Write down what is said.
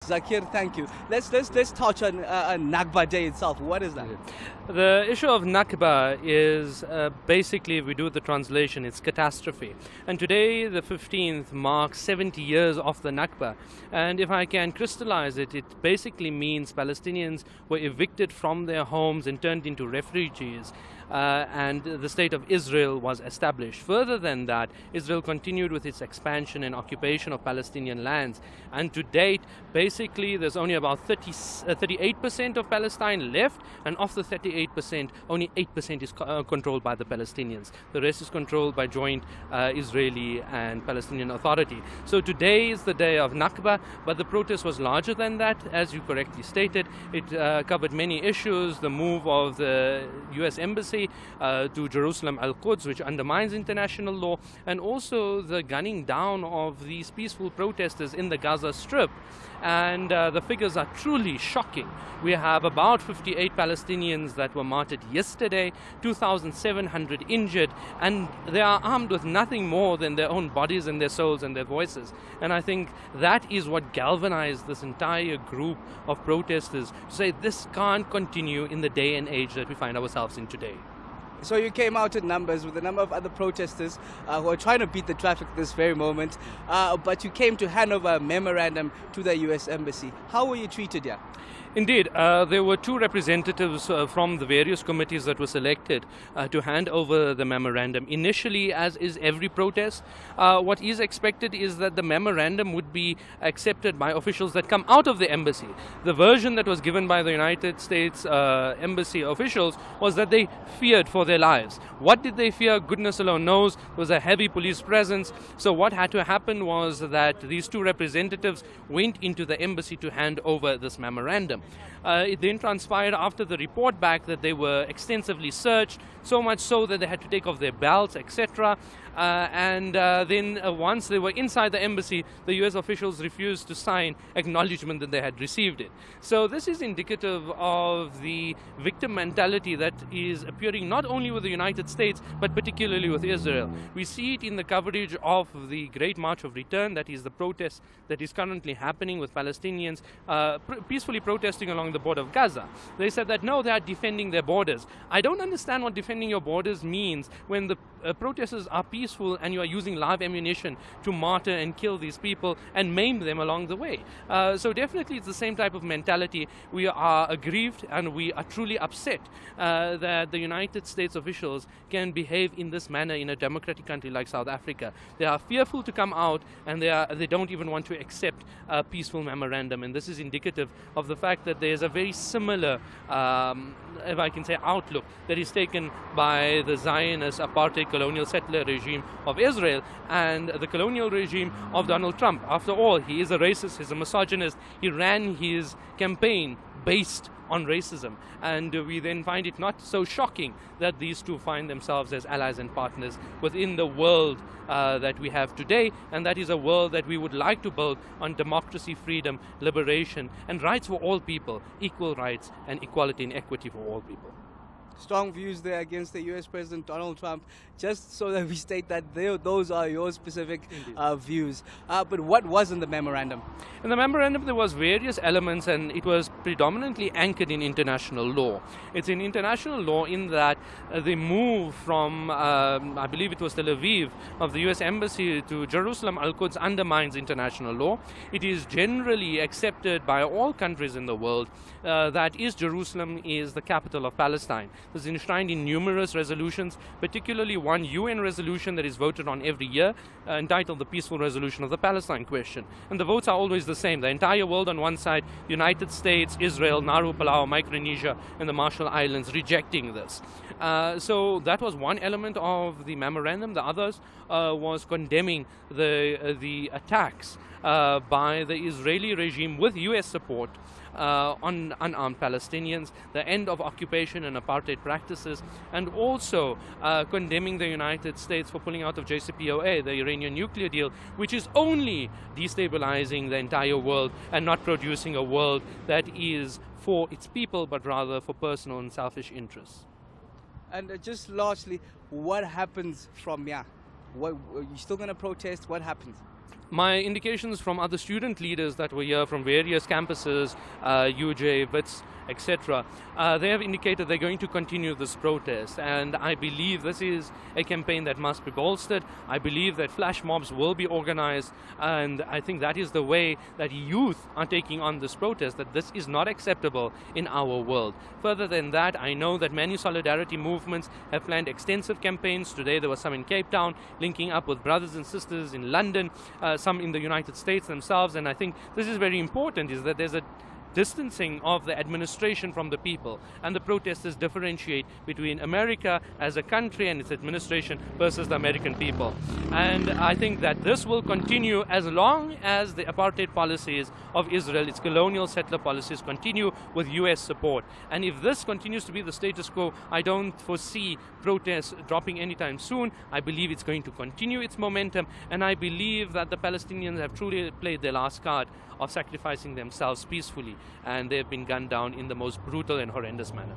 Zaakir, thank you. Let's touch on Nakba Day itself. What is that? The issue of Nakba is basically, if we do the translation, it's catastrophe. And today, the 15th, marks 70 years of the Nakba. And if I can crystallize it, it basically means Palestinians were evicted from their homes and turned into refugees. And the state of Israel was established. Further than that, Israel continued with its expansion and occupation of Palestinian lands. And to date, basically, there's only about 38% of Palestine left, and of the 38%, only 8% is controlled by the Palestinians. The rest is controlled by joint Israeli and Palestinian Authority. So today is the day of Nakba, but the protest was larger than that, as you correctly stated. It covered many issues: the move of the U.S. Embassy to Jerusalem Al-Quds, which undermines international law, and also the gunning down of these peaceful protesters in the Gaza Strip. And the figures are truly shocking. We have about 58 Palestinians that were martyred yesterday, 2,700 injured, and they are armed with nothing more than their own bodies and their souls and their voices. And I think that is what galvanized this entire group of protesters to say this can't continue in the day and age that we find ourselves in today. So you came out in numbers with a number of other protesters who are trying to beat the traffic at this very moment, but you came to hand over a memorandum to the U.S. Embassy. How were you treated here? Indeed, there were two representatives from the various committees that were selected to hand over the memorandum. Initially, as is every protest, what is expected is that the memorandum would be accepted by officials that come out of the embassy. The version that was given by the United States embassy officials was that they feared for their lives. What did they fear? Goodness alone knows. There was a heavy police presence. So what had to happen was that these two representatives went into the embassy to hand over this memorandum. It then transpired after the report back that they were extensively searched, so much so that they had to take off their belts, etc. Then once they were inside the embassy, the US officials refused to sign acknowledgement that they had received it. So this is indicative of the victim mentality that is appearing not only with the United States, but particularly with Israel. We see it in the coverage of the Great March of Return, that is the protest that is currently happening with Palestinians peacefully protesting along the border of Gaza. They said that no, they are defending their borders. I don't understand what defending your borders means when the protesters are peaceful and you are using live ammunition to martyr and kill these people and maim them along the way. So definitely it's the same type of mentality. We are aggrieved and we are truly upset that the United States officials can behave in this manner in a democratic country like South Africa. They are fearful to come out, and they don't even want to accept a peaceful memorandum. And this is indicative of the fact that there is a very similar, if I can say, outlook that is taken by the Zionist apartheid colonial settler regime of Israel and the colonial regime of Donald Trump. After all, he is a racist, he's a misogynist. He ran his campaign based on racism, and we then find it not so shocking that these two find themselves as allies and partners within the world that we have today, and that is a world that we would like to build on democracy, freedom, liberation, and rights for all people, equal rights and equality and equity for all people. Strong views there against the US President Donald Trump, just so that we state that those are your specific views. But what was in the memorandum? In the memorandum there was various elements, and it was predominantly anchored in international law. It's in international law in that the move from, I believe it was Tel Aviv, of the US Embassy to Jerusalem Al-Quds undermines international law. It is generally accepted by all countries in the world that Jerusalem is the capital of Palestine. This is enshrined in numerous resolutions, particularly one UN resolution that is voted on every year, entitled the Peaceful Resolution of the Palestine Question. And the votes are always the same. The entire world on one side, United States, Israel, Nauru, Palau, Micronesia, and the Marshall Islands rejecting this. So that was one element of the memorandum. The others was condemning the attacks by the Israeli regime with US support on unarmed Palestinians, the end of occupation and apartheid practices, and also condemning the United States for pulling out of JCPOA, the Iranian nuclear deal, which is only destabilizing the entire world and not producing a world that is for its people, but rather for personal and selfish interests. And just lastly, what happens from here? Are you still going to protest? What happens? My indications from other student leaders that were here from various campuses, UJ, WITS, etc., they have indicated they're going to continue this protest, and I believe this is a campaign that must be bolstered. I believe that flash mobs will be organized, and I think that is the way that youth are taking on this protest, that this is not acceptable in our world. Further than that, I know that many solidarity movements have planned extensive campaigns. Today there was some in Cape Town, linking up with brothers and sisters in London, some in the United States themselves, and I think this is very important, is that there's a distancing of the administration from the people, and the protesters differentiate between America as a country and its administration versus the American people. And I think that this will continue as long as the apartheid policies of Israel, its colonial settler policies, continue with US support. And if this continues to be the status quo, I don't foresee protests dropping anytime soon. I believe it's going to continue its momentum, and I believe that the Palestinians have truly played their last card of sacrificing themselves peacefully, and they have been gunned down in the most brutal and horrendous manner.